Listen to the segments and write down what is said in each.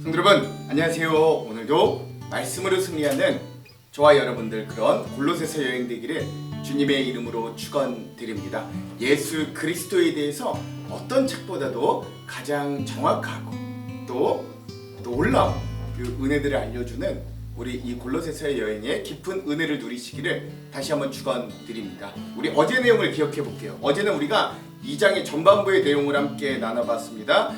성도 여러분 안녕하세요. 오늘도 말씀으로 승리하는 저와 여러분들 그런 골로새서 여행 되기를 주님의 이름으로 축원드립니다. 예수 그리스도에 대해서 어떤 책보다도 가장 정확하고 또 놀라운 그 은혜들을 알려주는 우리 이 골로새서의 여행에 깊은 은혜를 누리시기를 다시 한번 축원드립니다. 우리 어제 내용을 기억해 볼게요. 어제는 우리가 2장의 전반부의 내용을 함께 나눠봤습니다.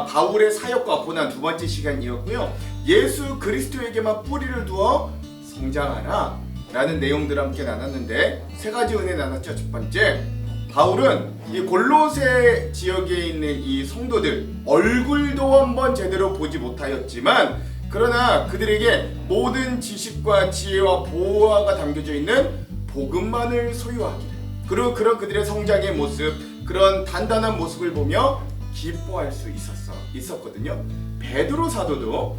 바울의 사역과 고난 두 번째 시간이었고요. 예수 그리스도에게만 뿌리를 두어 성장하라 라는 내용들을 함께 나눴는데 세 가지 은혜 나눴죠. 첫 번째, 바울은 이 골로새 지역에 있는 이 성도들 얼굴도 한번 제대로 보지 못하였지만 그러나 그들에게 모든 지식과 지혜와 보화가 담겨져 있는 복음만을 소유하기를, 그리고 그런 그들의 성장의 모습, 그런 단단한 모습을 보며 기뻐할 수 있었거든요. 베드로 사도도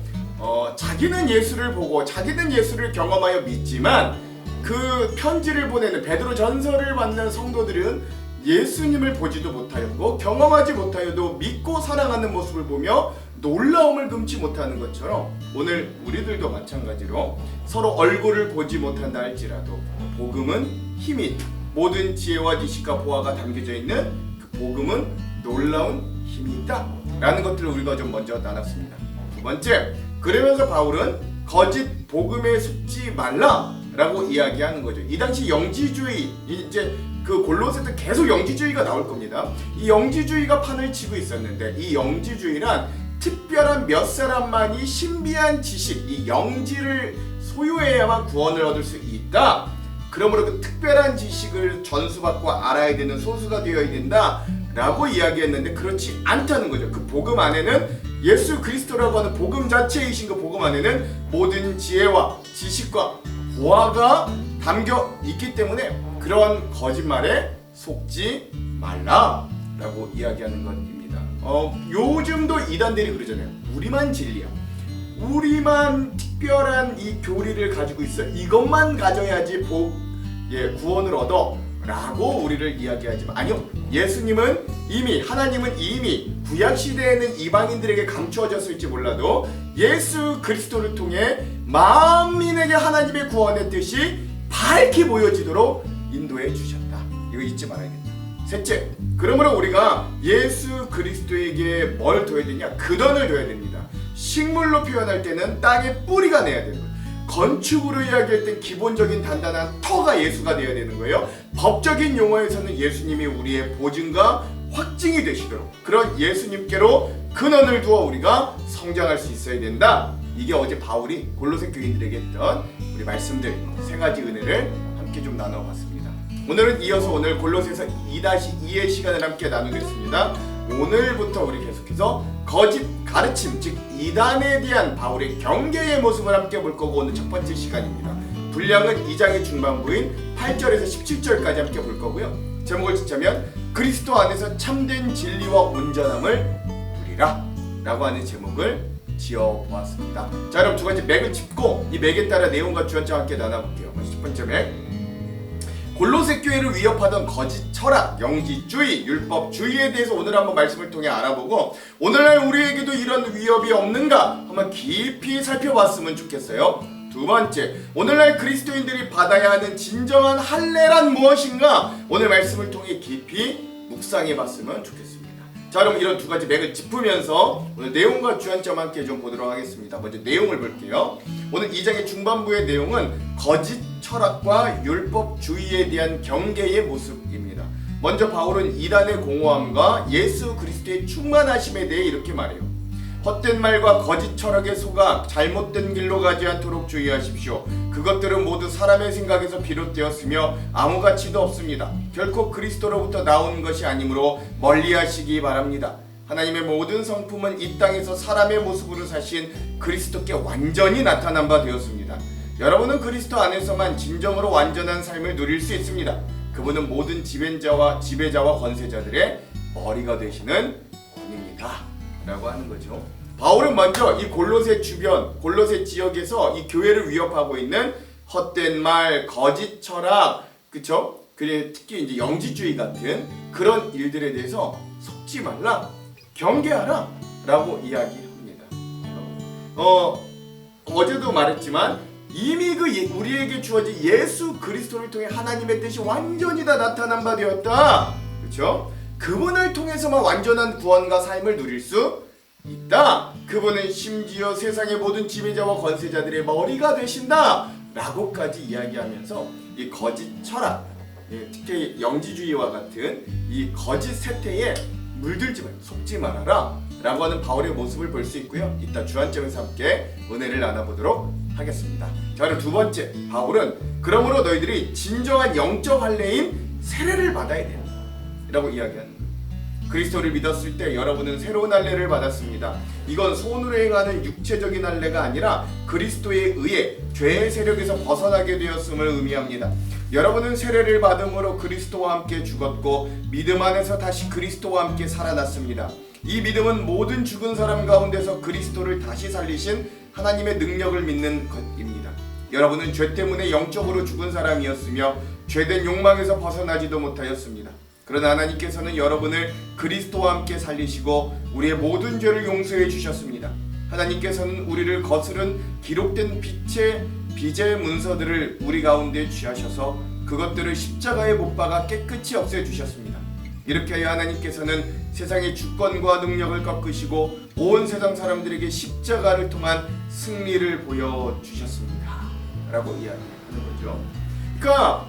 자기는 예수를 보고 자기는 예수를 경험하여 믿지만 그 편지를 보내는 베드로 전서를 받는 성도들은 예수님을 보지도 못하였고 경험하지 못하여도 믿고 사랑하는 모습을 보며 놀라움을 금치 못하는 것처럼 오늘 우리들도 마찬가지로 서로 얼굴을 보지 못한다 할지라도 복음은 힘이 있다. 모든 지혜와 지식과 보화가 담겨져 있는 그 복음은 놀라운 힘이 있다 라는 것들을 우리가 좀 먼저 나눴습니다. 두 번째, 그러면서 바울은 거짓 복음에 속지 말라 라고 이야기하는 거죠. 이 당시 영지주의, 이제 그 골로새 때 계속 영지주의가 나올 겁니다. 이 영지주의가 판을 치고 있었는데 이 영지주의란 특별한 몇 사람만이 신비한 지식, 이 영지를 소유해야만 구원을 얻을 수 있다. 그러므로 그 특별한 지식을 전수받고 알아야 되는 소수가 되어야 된다 라고 이야기했는데 그렇지 않다는 거죠. 그 복음 안에는 예수 그리스도라고 하는 복음 자체이신 그 복음 안에는 모든 지혜와 지식과 보화가 담겨 있기 때문에 그런 거짓말에 속지 말라 라고 이야기하는 것입니다. 요즘도 이단들이 그러잖아요. 우리만 진리야, 우리만 특별한 이 교리를 가지고 있어, 이것만 가져야지 구원을 얻어 라고 우리를 이야기하지만 아니요, 예수님은 이미, 하나님은 이미 구약시대에는 이방인들에게 감추어졌을지 몰라도 예수 그리스도를 통해 만민에게 하나님의 구원의 뜻이 밝게 보여지도록 인도해 주셨다. 이거 잊지 말아야겠다. 셋째, 그러므로 우리가 예수 그리스도에게 뭘 둬야 되냐? 근원을 둬야 됩니다. 식물로 표현할 때는 땅에 뿌리가 내야 되는 거예요. 건축으로 이야기할 땐 기본적인 단단한 터가 예수가 되어야 되는 거예요. 법적인 용어에서는 예수님이 우리의 보증과 확증이 되시도록 그런 예수님께로 근원을 두어 우리가 성장할 수 있어야 된다. 이게 어제 바울이 골로새 교인들에게 했던 우리 말씀들 세 가지 은혜를 함께 좀 나눠봤습니다. 오늘은 이어서 오늘 골로새서 2-2의 시간을 함께 나누겠습니다. 오늘부터 우리 계속해서 거짓 가르침, 즉 이단에 대한 바울의 경계의 모습을 함께 볼 거고 오늘 첫 번째 시간입니다. 분량은 2장의 중반부인 8절에서 17절까지 함께 볼 거고요. 제목을 짓자면 그리스도 안에서 참된 진리와 온전함을 누리라 라고 하는 제목을 지어보았습니다. 자, 그럼 두 가지 맥을 짚고 이 맥에 따라 내용과 주안점 함께 나눠볼게요. 먼저 첫 번째 맥, 골로새 교회를 위협하던 거짓 철학, 영지주의, 율법주의에 대해서 오늘 한번 말씀을 통해 알아보고 오늘날 우리에게도 이런 위협이 없는가 한번 깊이 살펴봤으면 좋겠어요. 두 번째, 오늘날 그리스도인들이 받아야 하는 진정한 할례란 무엇인가 오늘 말씀을 통해 깊이 묵상해봤으면 좋겠습니다. 자, 그럼 이런 두 가지 맥을 짚으면서 오늘 내용과 주안점 함께 좀 보도록 하겠습니다. 먼저 내용을 볼게요. 오늘 2장의 중반부의 내용은 거짓 철학과 율법주의에 대한 경계의 모습입니다. 먼저 바울은 이단의 공허함과 예수 그리스도의 충만하심에 대해 이렇게 말해요. 헛된 말과 거짓 철학에 속아 잘못된 길로 가지 않도록 주의하십시오. 그것들은 모두 사람의 생각에서 비롯되었으며 아무 가치도 없습니다. 결코 그리스도로부터 나온 것이 아니므로 멀리하시기 바랍니다. 하나님의 모든 성품은 이 땅에서 사람의 모습으로 사신 그리스도께 완전히 나타난 바 되었습니다. 여러분은 그리스도 안에서만 진정으로 완전한 삶을 누릴 수 있습니다. 그분은 모든 지배자와 권세자들의 머리가 되시는 분입니다 라고 하는 거죠. 바울은 먼저 이 골로새 주변, 골로새 지역에서 이 교회를 위협하고 있는 헛된 말, 거짓 철학, 그쵸? 그래, 특히 이제 영지주의 같은 그런 일들에 대해서 속지 말라, 경계하라 라고 이야기합니다. 어제도 말했지만 이미 우리에게 주어진 예수 그리스도를 통해 하나님의 뜻이 완전히 다 나타난 바 되었다. 그렇죠? 그분을 통해서만 완전한 구원과 삶을 누릴 수 있다. 그분은 심지어 세상의 모든 지배자와 권세자들의 머리가 되신다 라고까지 이야기하면서 이 거짓 철학, 특히 영지주의와 같은 이 거짓 세태에 물들지 말고 속지 말아라 라고 하는 바울의 모습을 볼 수 있고요. 이따 주안점에서 함께 은혜를 나눠보도록 하겠습니다. 자, 그럼 두 번째, 바울은 그러므로 너희들이 진정한 영적 할례인 세례를 받아야 된다 라고 이야기하는 거예요. 그리스도를 믿었을 때 여러분은 새로운 할례를 받았습니다. 이건 손으로 행하는 육체적인 할례가 아니라 그리스도에 의해 죄의 세력에서 벗어나게 되었음을 의미합니다. 여러분은 세례를 받음으로 그리스도와 함께 죽었고 믿음 안에서 다시 그리스도와 함께 살아났습니다. 이 믿음은 모든 죽은 사람 가운데서 그리스도를 다시 살리신 하나님의 능력을 믿는 것입니다. 여러분은 죄 때문에 영적으로 죽은 사람이었으며 죄된 욕망에서 벗어나지도 못하였습니다. 그러나 하나님께서는 여러분을 그리스도와 함께 살리시고 우리의 모든 죄를 용서해 주셨습니다. 하나님께서는 우리를 거스른 기록된 빚의 문서들을 우리 가운데 취하셔서 그것들을 십자가에 못 박아 깨끗이 없애주셨습니다. 이렇게 하여 하나님께서는 세상의 주권과 능력을 꺾으시고 온 세상 사람들에게 십자가를 통한 승리를 보여주셨습니다 라고 이야기하는 거죠. 그러니까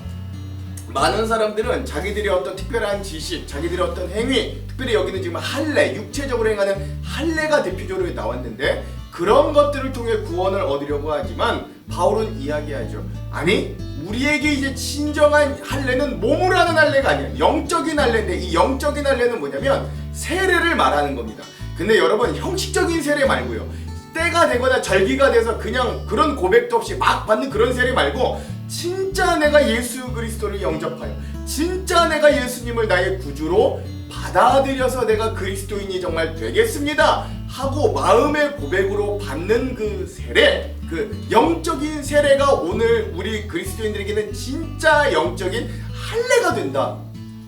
많은 사람들은 자기들의 어떤 특별한 지식, 자기들의 어떤 행위, 특별히 여기는 지금 할례, 육체적으로 행하는 할례가 대표적으로 나왔는데 그런 것들을 통해 구원을 얻으려고 하지만 바울은 이야기하죠. 아니, 우리에게 이제 진정한 할례는 몸으로 하는 할례가 아니야. 영적인 할례인데 이 영적인 할례는 뭐냐면 세례를 말하는 겁니다. 근데 여러분, 형식적인 세례 말고요. 때가 되거나 절기가 돼서 그냥 그런 고백도 없이 막 받는 그런 세례 말고 진짜 내가 예수 그리스도를 영접하여 진짜 내가 예수님을 나의 구주로 받아들여서 내가 그리스도인이 정말 되겠습니다 하고 마음의 고백으로 받는 그 세례, 그 영적인 세례가 오늘 우리 그리스도인들에게는 진짜 영적인 할례가 된다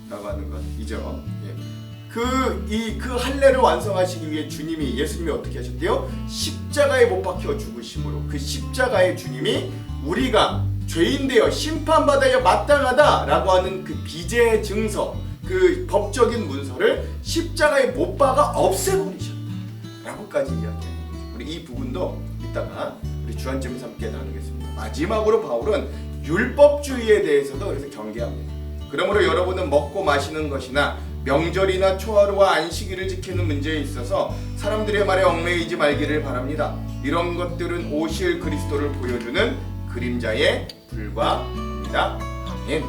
라고 하는 것이죠. 그 할례를 완성하시기 위해 예수님이 어떻게 하셨대요? 십자가에 못 박혀 죽으심으로 그 십자가의 주님이 우리가 죄인되어 심판받아야 마땅하다 라고 하는 그 빚의 증서, 그 법적인 문서를 십자가에 못 박아 없애버리셨다 라고까지 이야기해요. 우리 이 부분도 이따가 우리 주안점에서 함께 나누겠습니다. 마지막으로 바울은 율법주의에 대해서도 그래서 경계합니다. 그러므로 여러분은 먹고 마시는 것이나 명절이나 초하루와 안식일을 지키는 문제에 있어서 사람들의 말에 얽매이지 말기를 바랍니다. 이런 것들은 오실 그리스도를 보여주는 그림자에 불과합니다. 아멘.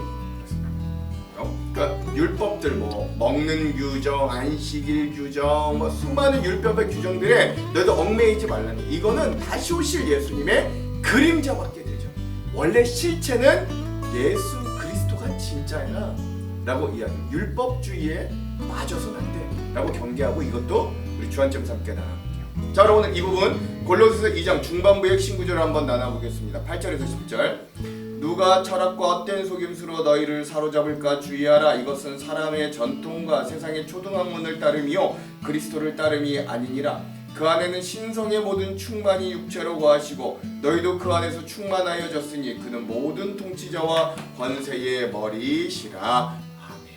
그러니까 율법들 먹는 규정, 안식일 규정, 수많은 율법의 규정들에 너희도 얽매이지 말라는 이거는 다시 오실 예수님의 그림자밖에 되죠. 원래 실체는 예수 그리스도가 진짜야 라고 이야기. 율법주의에 빠져서는 안 돼 라고 경계하고 이것도 우리 주안점에서 함께 나눠볼게요. 자, 그럼 오늘 이 부분 골로새서 2장 중반부의 핵심 구절을 한번 나눠보겠습니다. 8절에서 10절. 누가 철학과 헛된 속임수로 너희를 사로잡을까 주의하라. 이것은 사람의 전통과 세상의 초등학문을 따름이요 그리스도를 따름이 아니니라. 그 안에는 신성의 모든 충만이 육체로 거하시고 너희도 그 안에서 충만하여졌으니 그는 모든 통치자와 권세의 머리시라.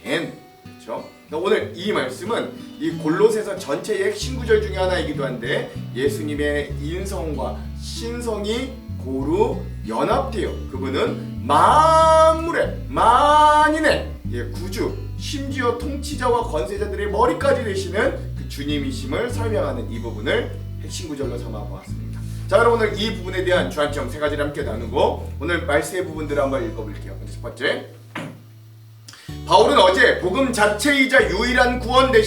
아멘. 그렇죠? 오늘 이 말씀은 이 골로새서 전체의 핵심 구절 중에 하나이기도 한데 예수님의 인성과 신성이 고루 연합되어 그분은 만물의 만인의 구주, 심지어 통치자와 권세자들의 머리까지 되시는 그 주님이심을 설명하는 이 부분을 핵심 구절로 삼아 보았습니다. 자, 그럼 오늘 이 부분에 대한 주안점 세 가지를 함께 나누고 오늘 말씀의 부분들을 한번 읽어볼게요. 첫 번째, 바울은 어제 복음 자체이자 유일한 구원의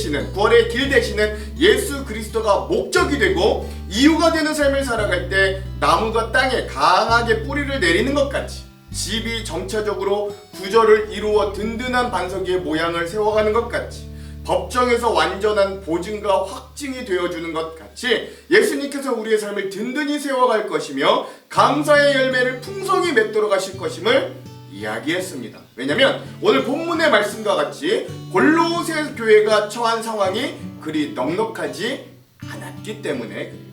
길 되시는 예수 그리스도가 목적이 되고 이유가 되는 삶을 살아갈 때 나무가 땅에 강하게 뿌리를 내리는 것 같이 집이 정체적으로 구조를 이루어 든든한 반석 위에 모양을 세워가는 것 같이 법정에서 완전한 보증과 확증이 되어주는 것 같이 예수님께서 우리의 삶을 든든히 세워갈 것이며 감사의 열매를 풍성히 맺도록 하실 것임을 이야기했습니다. 왜냐하면 오늘 본문의 말씀과 같이 골로새 교회가 처한 상황이 그리 넉넉하지 않았기 있기 때문에 그래요.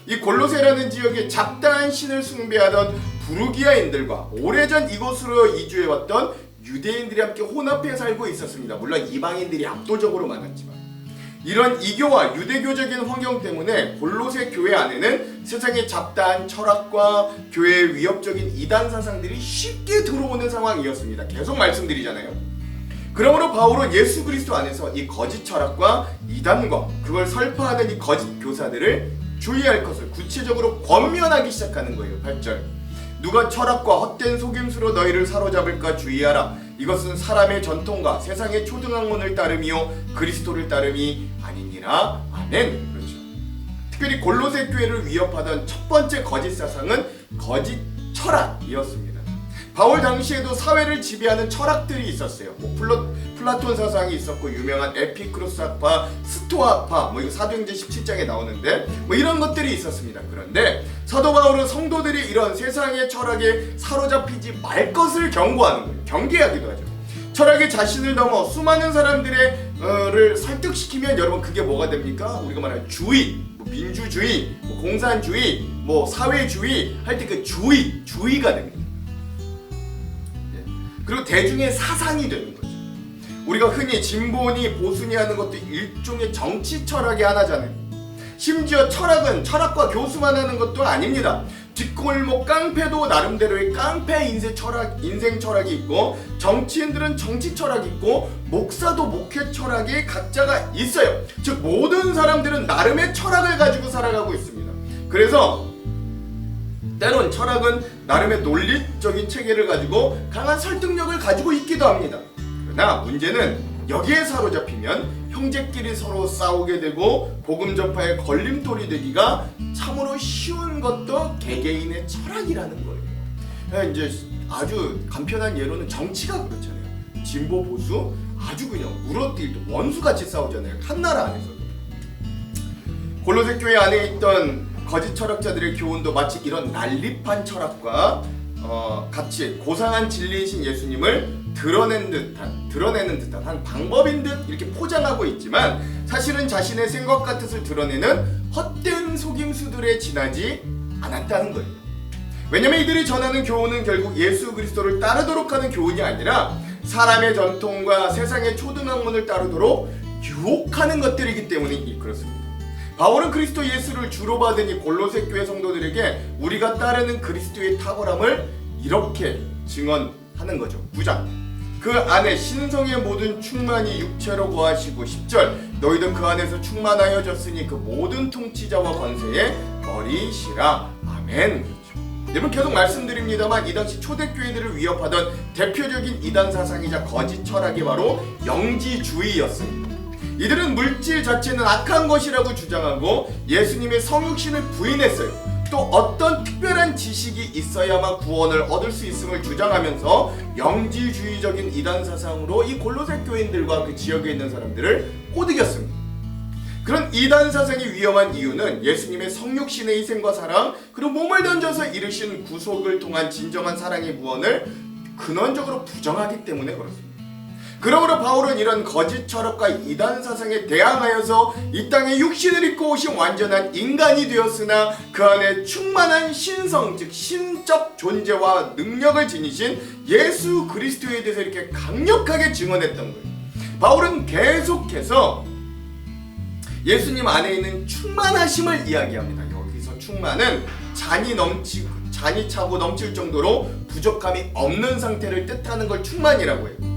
이 골로새라는 지역에 잡다한 신을 숭배하던 부르기아인들과 오래전 이곳으로 이주해왔던 유대인들이 함께 혼합해 살고 있었습니다. 물론 이방인들이 압도적으로 많았지만 이런 이교와 유대교적인 환경 때문에 골로새 교회 안에는 세상의 잡다한 철학과 교회의 위협적인 이단 사상들이 쉽게 들어오는 상황이었습니다. 계속 말씀드리잖아요. 그러므로 바울은 예수 그리스도 안에서 이 거짓 철학과 이단과 그걸 설파하는 이 거짓 교사들을 주의할 것을 구체적으로 권면하기 시작하는 거예요. 8절. 누가 철학과 헛된 속임수로 너희를 사로잡을까 주의하라. 이것은 사람의 전통과 세상의 초등학문을 따름이요 그리스도를 따름이 아니니라. 아멘. 그렇죠. 특별히 골로새 교회를 위협하던 첫 번째 거짓 사상은 거짓 철학이었습니다. 바울 당시에도 사회를 지배하는 철학들이 있었어요. 플라톤 사상이 있었고 유명한 에피크로스학파, 스토아학파, 이거 사도행전 17장에 나오는데 이런 것들이 있었습니다. 그런데 사도 바울은 성도들이 이런 세상의 철학에 사로잡히지 말 것을 경고하는 거예요. 경계하기도 하죠. 철학의 자신을 넘어 수많은 사람들을 설득시키면 여러분 그게 뭐가 됩니까? 우리가 말하는 주의, 민주주의, 공산주의, 사회주의 할 때 그 주의가 됩니다. 그리고 대중의 사상이 되는 거죠. 우리가 흔히 진보니 보수니 하는 것도 일종의 정치 철학의 하나잖아요. 심지어 철학은 철학과 교수만 하는 것도 아닙니다. 뒷골목 깡패도 나름대로의 깡패 인생 철학이 있고 정치인들은 정치 철학이 있고 목사도 목회 철학이 각자가 있어요. 즉 모든 사람들은 나름의 철학을 가지고 살아가고 있습니다. 그래서 때론 철학은 나름의 논리적인 체계를 가지고 강한 설득력을 가지고 있기도 합니다. 그러나 문제는 여기에 사로잡히면 형제끼리 서로 싸우게 되고 복음 전파의 걸림돌이 되기가 참으로 쉬운 것도 개개인의 철학이라는 거예요. 이제 아주 간편한 예로는 정치가 그렇잖아요. 진보 보수 아주 그냥 물어뜯고 원수같이 싸우잖아요. 한 나라 안에서도. 골로새 교회 안에 있던 거짓 철학자들의 교훈도 마치 이런 난립한 철학과 같이 고상한 진리이신 예수님을 드러내는 듯한 한 방법인 듯 이렇게 포장하고 있지만 사실은 자신의 생각과 뜻을 드러내는 헛된 속임수들에 지나지 않았다는 거예요. 왜냐면 이들이 전하는 교훈은 결국 예수 그리스도를 따르도록 하는 교훈이 아니라 사람의 전통과 세상의 초등학문을 따르도록 유혹하는 것들이기 때문에 그렇습니다. 바울은 그리스도 예수를 주로 받은 이 골로새 교회 성도들에게 우리가 따르는 그리스도의 탁월함을 이렇게 증언하는 거죠. 9장. 그 안에 신성의 모든 충만이 육체로 거하시고 10절. 너희도 그 안에서 충만하여졌으니 그 모든 통치자와 권세의 머리시라. 아멘. 그렇죠. 여러분 계속 말씀드립니다만 이 당시 초대교회들을 위협하던 대표적인 이단 사상이자 거짓 철학이 바로 영지주의였습니다. 이들은 물질 자체는 악한 것이라고 주장하고 예수님의 성육신을 부인했어요. 또 어떤 특별한 지식이 있어야만 구원을 얻을 수 있음을 주장하면서 영지주의적인 이단 사상으로 이 골로새 교인들과 그 지역에 있는 사람들을 꼬드겼습니다. 그런 이단 사상이 위험한 이유는 예수님의 성육신의 희생과 사랑 그리고 몸을 던져서 이루신 구속을 통한 진정한 사랑의 구원을 근원적으로 부정하기 때문에 그렇습니다. 그러므로 바울은 이런 거짓 철학과 이단 사상에 대항하여서 이 땅에 육신을 입고 오신 완전한 인간이 되었으나 그 안에 충만한 신성 즉 신적 존재와 능력을 지니신 예수 그리스도에 대해서 이렇게 강력하게 증언했던 거예요. 바울은 계속해서 예수님 안에 있는 충만하심을 이야기합니다. 여기서 충만은 잔이 차고 넘칠 정도로 부족함이 없는 상태를 뜻하는 걸 충만이라고 해요.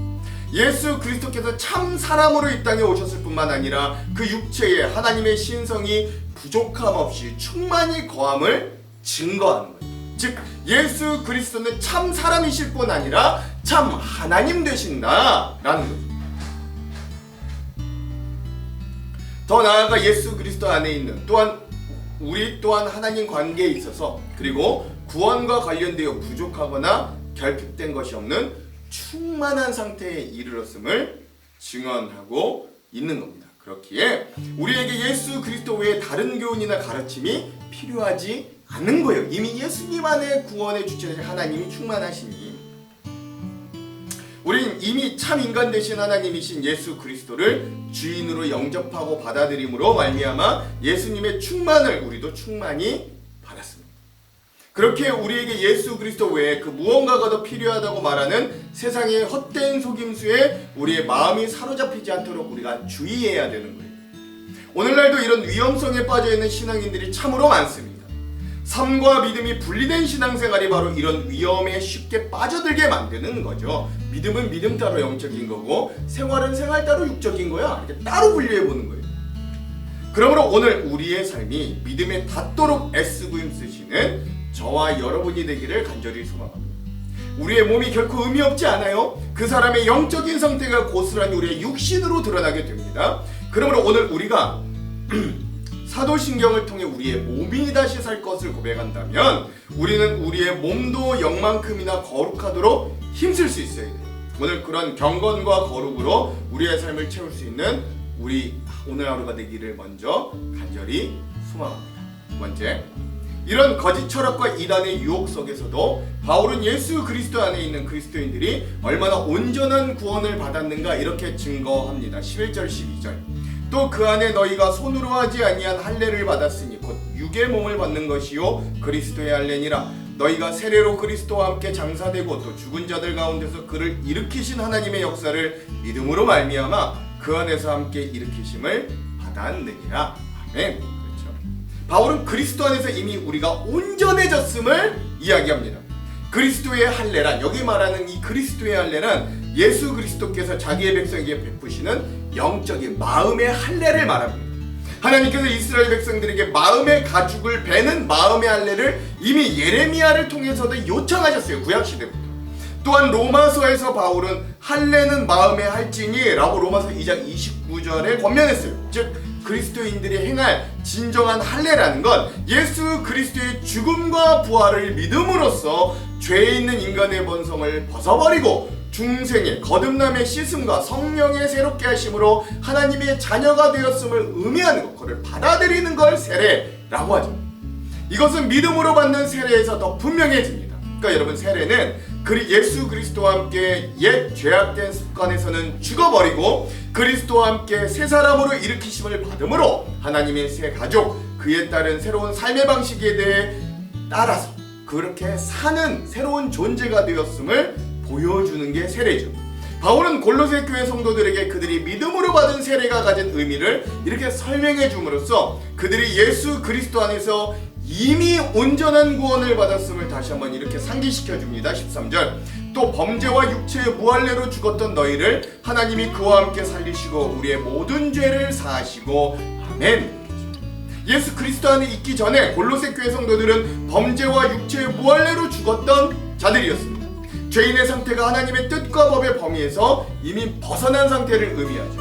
예수 그리스도께서 참 사람으로 이 땅에 오셨을 뿐만 아니라 그 육체에 하나님의 신성이 부족함 없이 충만히 거함을 증거하는 거예요. 즉 예수 그리스도는 참 사람이실 뿐 아니라 참 하나님 되신다라는 거죠. 더 나아가 예수 그리스도 안에 있는 우리 또한 하나님 관계에 있어서 그리고 구원과 관련되어 부족하거나 결핍된 것이 없는 충만한 상태에 이르렀음을 증언하고 있는 겁니다. 그렇기에 우리에게 예수 그리스도 외에 다른 교훈이나 가르침이 필요하지 않는 거예요. 이미 예수님 안에 구원의 주체이신 하나님이 충만하시니 우린 이미 참 인간 되신 하나님이신 예수 그리스도를 주인으로 영접하고 받아들임으로 말미암아 예수님의 충만을 우리도 충만히 받았습니다. 그렇게 우리에게 예수 그리스도 외에 그 무언가가 더 필요하다고 말하는 세상의 헛된 속임수에 우리의 마음이 사로잡히지 않도록 우리가 주의해야 되는 거예요. 오늘날도 이런 위험성에 빠져있는 신앙인들이 참으로 많습니다. 삶과 믿음이 분리된 신앙생활이 바로 이런 위험에 쉽게 빠져들게 만드는 거죠. 믿음은 믿음 따로 영적인 거고 생활은 생활 따로 육적인 거야. 이렇게 따로 분류해보는 거예요. 그러므로 오늘 우리의 삶이 믿음에 닿도록 애쓰고 힘쓰시는 저와 여러분이 되기를 간절히 소망합니다. 우리의 몸이 결코 의미 없지 않아요. 그 사람의 영적인 상태가 고스란히 우리의 육신으로 드러나게 됩니다. 그러므로 오늘 우리가 사도신경을 통해 우리의 몸이 다시 살 것을 고백한다면 우리는 우리의 몸도 영만큼이나 거룩하도록 힘쓸 수 있어야 돼요. 오늘 그런 경건과 거룩으로 우리의 삶을 채울 수 있는 우리 오늘 하루가 되기를 먼저 간절히 소망합니다. 두 번째, 이런 거짓 철학과 이단의 유혹 속에서도 바울은 예수 그리스도 안에 있는 그리스도인들이 얼마나 온전한 구원을 받았는가 이렇게 증거합니다. 11절 12절 또 그 안에 너희가 손으로 하지 아니한 할례를 받았으니 곧 육의 몸을 받는 것이요 그리스도의 할례니라. 너희가 세례로 그리스도와 함께 장사되고 또 죽은 자들 가운데서 그를 일으키신 하나님의 역사를 믿음으로 말미암아 그 안에서 함께 일으키심을 받았느니라. 아멘. 그렇죠. 바울은 그리스도 안에서 이미 우리가 온전해졌음을 이야기합니다. 그리스도의 할례란, 여기 말하는 이 그리스도의 할례란 예수 그리스도께서 자기의 백성에게 베푸시는 영적인 마음의 할례를 말합니다. 하나님께서 이스라엘 백성들에게 마음의 가죽을 베는 마음의 할례를 이미 예레미야를 통해서도 요청하셨어요. 구약시대부터. 또한 로마서에서 바울은 할례는 마음의 할지니 라고 로마서 2장 29절에 권면했어요. 즉 그리스도인들이 행할 진정한 할례라는 건 예수 그리스도의 죽음과 부활을 믿음으로써 죄에 있는 인간의 본성을 벗어버리고 중생의 거듭남의 씻음과 성령의 새롭게 하심으로 하나님의 자녀가 되었음을 의미하는 것, 그걸 받아들이는 걸 세례라고 하죠. 이것은 믿음으로 받는 세례에서 더 분명해집니다. 그러니까 여러분, 세례는 예수 그리스도와 함께 옛 죄악된 습관에서는 죽어버리고 그리스도와 함께 새 사람으로 일으키심을 받음으로 하나님의 새 가족, 그에 따른 새로운 삶의 방식에 대해 따라서 그렇게 사는 새로운 존재가 되었음을 보여주는 게 세례죠. 바울은 골로새 교회 성도들에게 그들이 믿음으로 받은 세례가 가진 의미를 이렇게 설명해 줌으로써 그들이 예수 그리스도 안에서 이미 온전한 구원을 받았음을 다시 한번 이렇게 상기시켜 줍니다. 13절 또 범죄와 육체의 무할례로 죽었던 너희를 하나님이 그와 함께 살리시고 우리의 모든 죄를 사하시고 아멘. 예수 그리스도 안에 있기 전에 골로새 교회 성도들은 범죄와 육체의 무할례로 죽었던 자들이었습니다. 죄인의 상태가 하나님의 뜻과 법의 범위에서 이미 벗어난 상태를 의미하죠.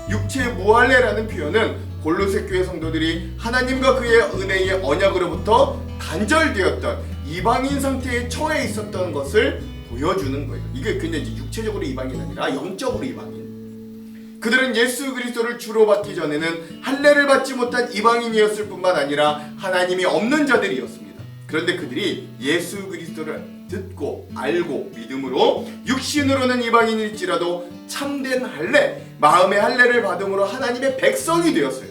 육체의 무할례라는 표현은 골로새 교회 성도들이 하나님과 그의 은혜의 언약으로부터 단절되었던 이방인 상태에 처해 있었던 것을 보여주는 거예요. 이게 그냥 육체적으로 이방인이 아니라 영적으로 이방인. 그들은 예수 그리스도를 주로 받기 전에는 할례를 받지 못한 이방인이었을 뿐만 아니라 하나님이 없는 자들이었습니다. 그런데 그들이 예수 그리스도를 듣고 알고 믿음으로 육신으로는 이방인일지라도 참된 할례, 마음의 할례를 받음으로 하나님의 백성이 되었어요.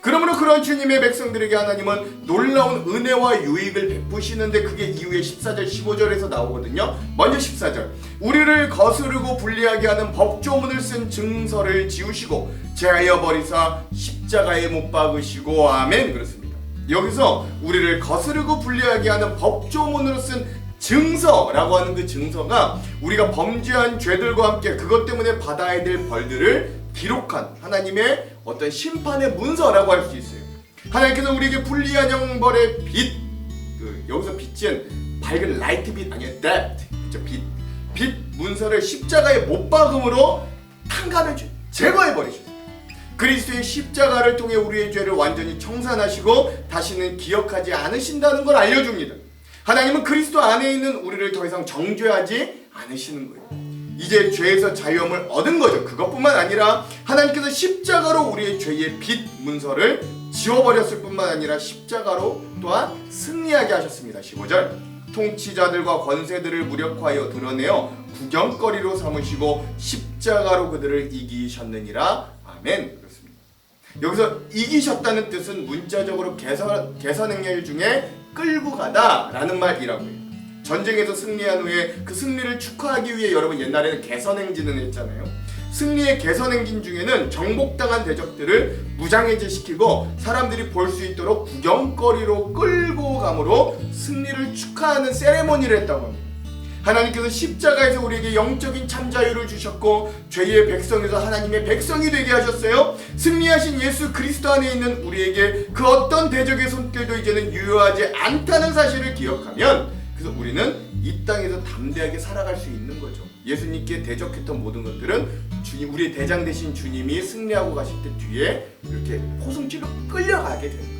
그러므로 그런 주님의 백성들에게 하나님은 놀라운 은혜와 유익을 베푸시는데 그게 이후에 14절 15절에서 나오거든요. 먼저 14절 우리를 거스르고 불리하게 하는 법조문을 쓴 증서를 지우시고 제하여 버리사 십자가에 못 박으시고 아멘. 그렇습니다. 여기서 우리를 거스르고 불리하게 하는 법조문으로 쓴 증서라고 하는 그 증서가 우리가 범죄한 죄들과 함께 그것 때문에 받아야 될 벌들을 기록한 하나님의 어떤 심판의 문서라고 할 수 있어요. 하나님께서 우리에게 불리한 형벌의 빛, 여기서 빛은 밝은 라이트 빛 아니에요. depth, 그렇죠? 빛 문서를 십자가에 못 박음으로 탕감해 제거해 버리셨어요. 그리스도의 십자가를 통해 우리의 죄를 완전히 청산하시고 다시는 기억하지 않으신다는 걸 알려줍니다. 하나님은 그리스도 안에 있는 우리를 더 이상 정죄하지 않으시는 거예요. 이제 죄에서 자유함을 얻은 거죠. 그것뿐만 아니라 하나님께서 십자가로 우리의 죄의 빚 문서를 지워버렸을 뿐만 아니라 십자가로 또한 승리하게 하셨습니다. 15절 통치자들과 권세들을 무력화하여 드러내어 구경거리로 삼으시고 십자가로 그들을 이기셨느니라. 아멘. 그렇습니다. 여기서 이기셨다는 뜻은 문자적으로 개선행렬 중에 끌고 가다라는 말이라고 해요. 전쟁에서 승리한 후에 그 승리를 축하하기 위해 여러분 옛날에는 개선행진을 했잖아요. 승리의 개선행진 중에는 정복당한 대적들을 무장해제시키고 사람들이 볼 수 있도록 구경거리로 끌고 감으로 승리를 축하하는 세레모니를 했다고 합니다. 하나님께서 십자가에서 우리에게 영적인 참 자유를 주셨고 죄의 백성에서 하나님의 백성이 되게 하셨어요. 승리하신 예수 그리스도 안에 있는 우리에게 그 어떤 대적의 손길도 이제는 유효하지 않다는 사실을 기억하면, 그래서 우리는 이 땅에서 담대하게 살아갈 수 있는 거죠. 예수님께 대적했던 모든 것들은 주님, 우리의 대장 되신 주님이 승리하고 가실 때 뒤에 이렇게 포승줄로 끌려가게 되는 거예요.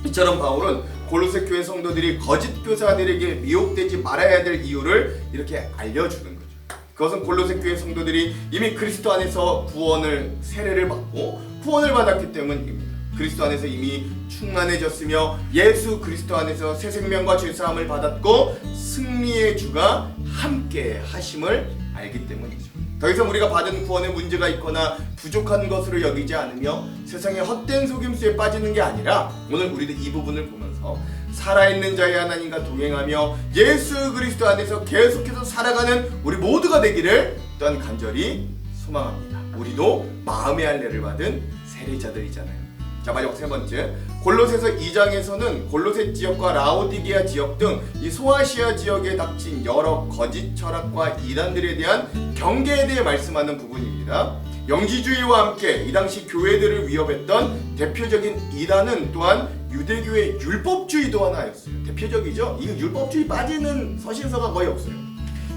이처럼 바울은 골로새 교회 성도들이 거짓 교사들에게 미혹되지 말아야 될 이유를 이렇게 알려주는 거죠. 그것은 골로새 교회 성도들이 이미 그리스도 안에서 구원을, 세례를 받고 구원을 받았기 때문입니다. 그리스도 안에서 이미 충만해졌으며 예수 그리스도 안에서 새 생명과 죄사함을 받았고 승리의 주가 함께 하심을 알기 때문이죠. 더 이상 우리가 받은 구원에 문제가 있거나 부족한 것으로 여기지 않으며 세상의 헛된 속임수에 빠지는 게 아니라, 오늘 우리도 이 부분을 보면서 살아있는 자의 하나님과 동행하며 예수 그리스도 안에서 계속해서 살아가는 우리 모두가 되기를 또한 간절히 소망합니다. 우리도 마음의 할례를 받은 세례자들이잖아요. 자, 마지막 세 번째, 골로새서 2장에서는 골로새 지역과 라오디게아 지역 등 이 소아시아 지역에 닥친 여러 거짓 철학과 이단들에 대한 경계에 대해 말씀하는 부분입니다. 영지주의와 함께 이 당시 교회들을 위협했던 대표적인 이단은 또한 유대교의 율법주의도 하나였어요. 대표적이죠. 이 율법주의 빠지는 서신서가 거의 없어요.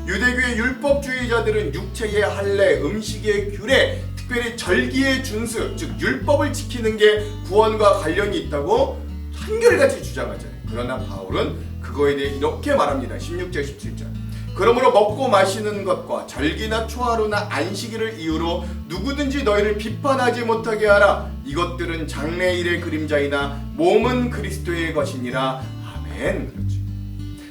유대교의 율법주의자들은 육체의 할례, 음식의 규례, 특별히 절기의 준수, 즉 율법을 지키는 게 구원과 관련이 있다고 한결같이 주장하잖아요. 그러나 바울은 그거에 대해 이렇게 말합니다. 16절 17절. 그러므로 먹고 마시는 것과 절기나 초하루나 안식일을 이유로 누구든지 너희를 비판하지 못하게 하라. 이것들은 장래일의 그림자이나 몸은 그리스도의 것이니라. 아멘. 그렇죠.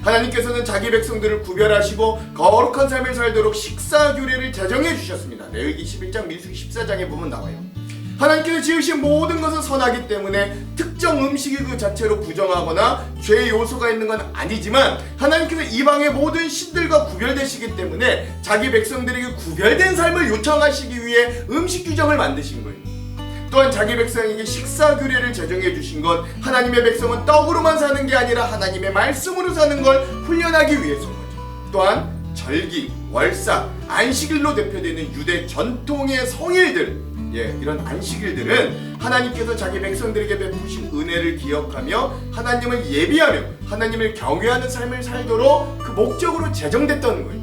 하나님께서는 자기 백성들을 구별하시고 거룩한 삶을 살도록 식사 규례를 제정해 주셨습니다. 레위기 11장, 민수기 14장에 보면 나와요. 하나님께서 지으신 모든 것은 선하기 때문에 특정 음식이 그 자체로 부정하거나 죄의 요소가 있는 건 아니지만, 하나님께서 이방의 모든 신들과 구별되시기 때문에 자기 백성들에게 구별된 삶을 요청하시기 위해 음식 규정을 만드신 거예요. 또한 자기 백성에게 식사 규례를 제정해 주신 건 하나님의 백성은 떡으로만 사는 게 아니라 하나님의 말씀으로 사는 걸 훈련하기 위해서인 거죠. 또한 절기, 월삭, 안식일로 대표되는 유대 전통의 성일들, 이런 안식일들은 하나님께서 자기 백성들에게 베푸신 은혜를 기억하며 하나님을 예비하며 하나님을 경외하는 삶을 살도록 그 목적으로 제정됐다는 거예요.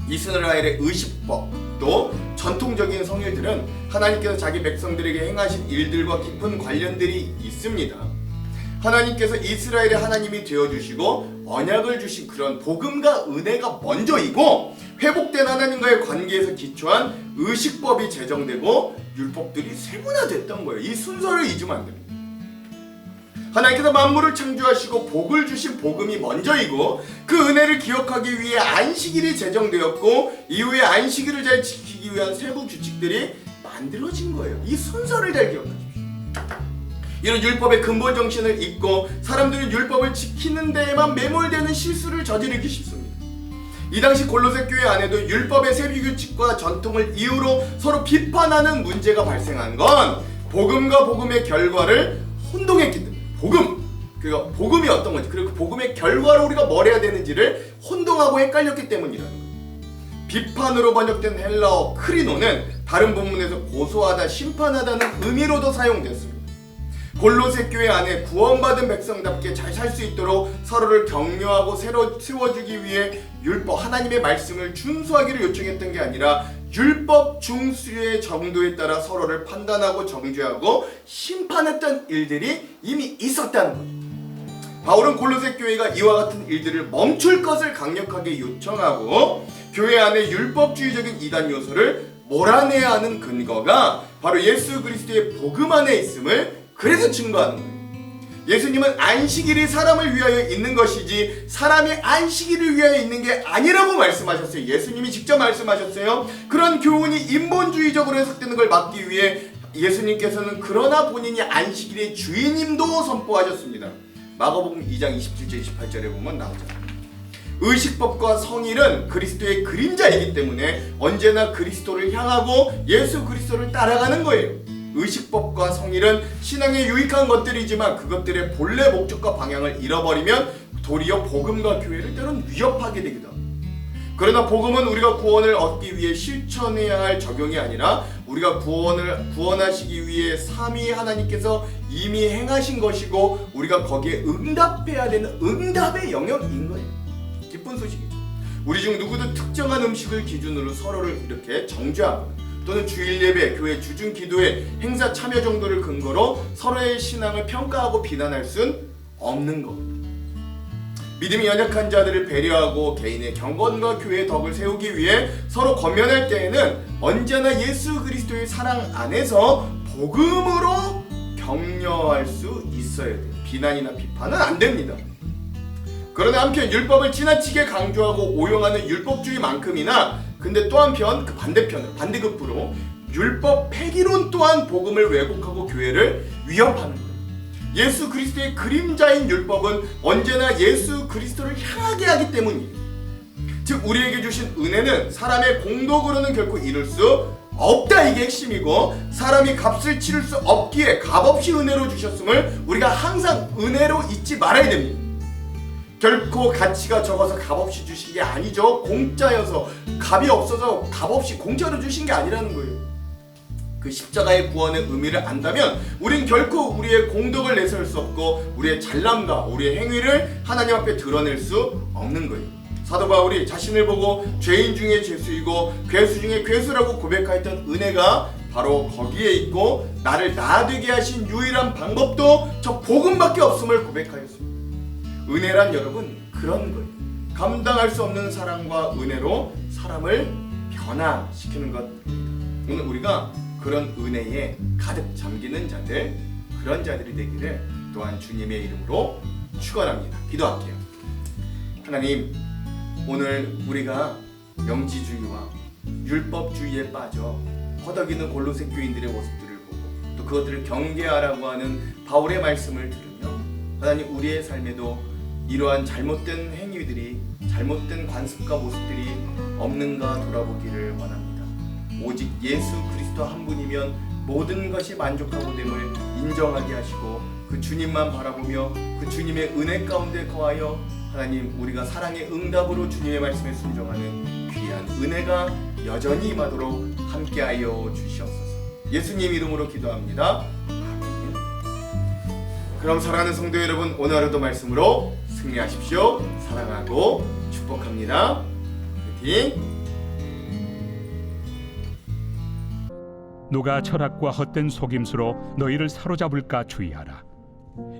이스라엘의 의식법, 또 전통적인 성일들은 하나님께서 자기 백성들에게 행하신 일들과 깊은 관련들이 있습니다. 하나님께서 이스라엘의 하나님이 되어주시고 언약을 주신 그런 복음과 은혜가 먼저이고, 회복된 하나님과의 관계에서 기초한 의식법이 제정되고 율법들이 세분화됐던 거예요. 이 순서를 잊으면 안 됩니다. 하나님께서 만물을 창조하시고 복을 주신 복음이 먼저이고, 그 은혜를 기억하기 위해 안식일이 제정되었고, 이후에 안식일을 잘 지키기 위한 세부 규칙들이 만들어진 거예요. 이 순서를 잘 기억하십시오. 이런 율법의 근본 정신을 잊고 사람들은 율법을 지키는 데에만 매몰되는 실수를 저지르기 쉽습니다. 이 당시 골로새 교회 안에도 율법의 세비 규칙과 전통을 이유로 서로 비판하는 문제가 발생한 건 복음과 복음의 결과를 혼동했기 때문에, 그러니까 복음이 어떤 건지, 그리고 그 복음의 결과로 우리가 뭘 해야 되는지를 혼동하고 헷갈렸기 때문이라는 거예요. 비판으로 번역된 헬라어 크리노는 다른 본문에서 고소하다, 심판하다는 의미로도 사용됐습니다. 골로새 교회 안에 구원받은 백성답게 잘 살 수 있도록 서로를 격려하고 새로 세워주기 위해 율법, 하나님의 말씀을 준수하기를 요청했던 게 아니라 율법 중수의 정도에 따라 서로를 판단하고 정죄하고 심판했던 일들이 이미 있었다는 거죠. 바울은 골로새 교회가 이와 같은 일들을 멈출 것을 강력하게 요청하고, 교회 안에 율법주의적인 이단 요소를 몰아내야 하는 근거가 바로 예수 그리스도의 복음 안에 있음을 그래서 증거하는 거예요. 예수님은 안식일이 사람을 위하여 있는 것이지 사람이 안식일을 위하여 있는 게 아니라고 말씀하셨어요. 예수님이 직접 말씀하셨어요. 그런 교훈이 인본주의적으로 해석되는 걸 막기 위해 예수님께서는 그러나 본인이 안식일의 주인임도 선포하셨습니다. 마가복음 2장 27절 28절에 보면 나오잖아요. 의식법과 성일은 그리스도의 그림자이기 때문에 언제나 그리스도를 향하고 예수 그리스도를 따라가는 거예요. 의식법과 성일은 신앙에 유익한 것들이지만 그것들의 본래 목적과 방향을 잃어버리면 도리어 복음과 교회를 때론 위협하게 되기도 합니다. 그러나 복음은 우리가 구원을 얻기 위해 실천해야 할 적용이 아니라 우리가 구원하시기 위해 삼위 하나님께서 이미 행하신 것이고 우리가 거기에 응답해야 되는 응답의 영역인 거예요. 기쁜 소식이죠. 우리 중 누구도 특정한 음식을 기준으로 서로를 이렇게 정죄하거나 또는 주일 예배, 교회 주중 기도회, 행사 참여 정도를 근거로 서로의 신앙을 평가하고 비난할 순 없는 겁니다. 믿음이 연약한 자들을 배려하고 개인의 경건과 교회의 덕을 세우기 위해 서로 권면할 때에는 언제나 예수 그리스도의 사랑 안에서 복음으로 격려할 수 있어야 돼요. 비난이나 비판은 안 됩니다. 그러나 한편 율법을 지나치게 강조하고 오용하는 율법주의만큼이나 근데 또 한편 그 반대편으로 반대급부로 율법 폐기론 또한 복음을 왜곡하고 교회를 위협하는 거예요. 예수 그리스도의 그림자인 율법은 언제나 예수 그리스도를 향하게 하기 때문이에요. 즉 우리에게 주신 은혜는 사람의 공덕으로는 결코 이룰 수 없다, 이게 핵심이고 사람이 값을 치를 수 없기에 값없이 은혜로 주셨음을 우리가 항상 은혜로 잊지 말아야 됩니다. 결코 가치가 적어서 값없이 주신 게 아니죠. 공짜여서 값이 없어서 값없이 공짜로 주신 게 아니라는 거예요. 그 십자가의 구원의 의미를 안다면 우린 결코 우리의 공덕을 내세울 수 없고 우리의 잘남과 우리의 행위를 하나님 앞에 드러낼 수 없는 거예요. 사도 바울이 자신을 보고 죄인 중에 죄수이고 괴수 중에 괴수라고 고백하였던 은혜가 바로 거기에 있고 나를 나 되게 하신 유일한 방법도 저 복음밖에 없음을 고백하였습니다. 은혜란 여러분 그런 거예요. 감당할 수 없는 사랑과 은혜로 사람을 변화시키는 것입니다. 오늘 우리가 그런 은혜에 가득 잠기는 자들, 그런 자들이 되기를 또한 주님의 이름으로 축원합니다. 기도할게요. 하나님, 오늘 우리가 명지주의와 율법주의에 빠져 허덕이는 골로새 교인들의 모습들을 보고 또 그것들을 경계하라고 하는 바울의 말씀을 들으며 하나님 우리의 삶에도 이러한 잘못된 행위들이 잘못된 관습과 모습들이 없는가 돌아보기를 원합니다. 오직 예수 그리스도 한 분이면 모든 것이 만족하고 됨을 인정하게 하시고 그 주님만 바라보며 그 주님의 은혜 가운데 거하여 하나님 우리가 사랑의 응답으로 주님의 말씀에 순종하는 귀한 은혜가 여전히 임하도록 함께하여 주시옵소서. 예수님 이름으로 기도합니다. 아멘. 그럼 사랑하는 성도 여러분, 오늘 하루도 말씀으로 승리하십시오. 사랑하고 축복합니다. 화이팅! 누가 철학과 헛된 속임수로 너희를 사로잡을까 주의하라.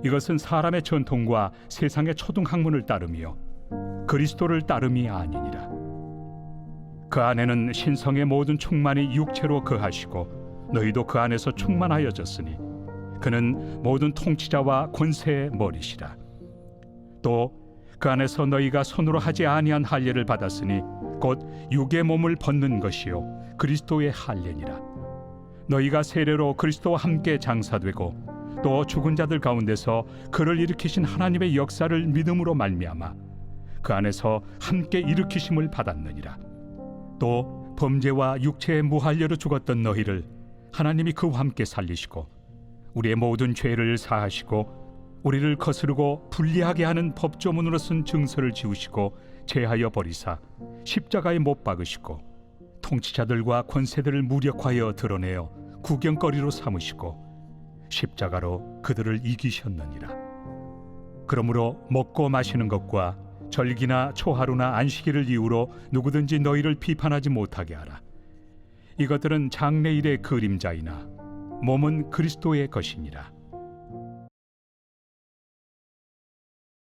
이것은 사람의 전통과 세상의 초등학문을 따르며 그리스도를 따름이 아니니라. 그 안에는 신성의 모든 충만이 육체로 거하시고 너희도 그 안에서 충만하여졌으니 그는 모든 통치자와 권세의 머리시라. 또 그 안에서 너희가 손으로 하지 아니한 할례를 받았으니 곧 육의 몸을 벗는 것이요 그리스도의 할례니라. 너희가 세례로 그리스도와 함께 장사되고 또 죽은 자들 가운데서 그를 일으키신 하나님의 역사를 믿음으로 말미암아 그 안에서 함께 일으키심을 받았느니라. 또 범죄와 육체의 무할례로 죽었던 너희를 하나님이 그와 함께 살리시고 우리의 모든 죄를 사하시고 우리를 거스르고 불리하게 하는 법조문으로 쓴 증서를 지우시고 제하여 버리사 십자가에 못 박으시고 통치자들과 권세들을 무력하여 드러내어 구경거리로 삼으시고 십자가로 그들을 이기셨느니라. 그러므로 먹고 마시는 것과 절기나 초하루나 안식일을 이유로 누구든지 너희를 비판하지 못하게 하라. 이것들은 장래일의 그림자이나 몸은 그리스도의 것이니라.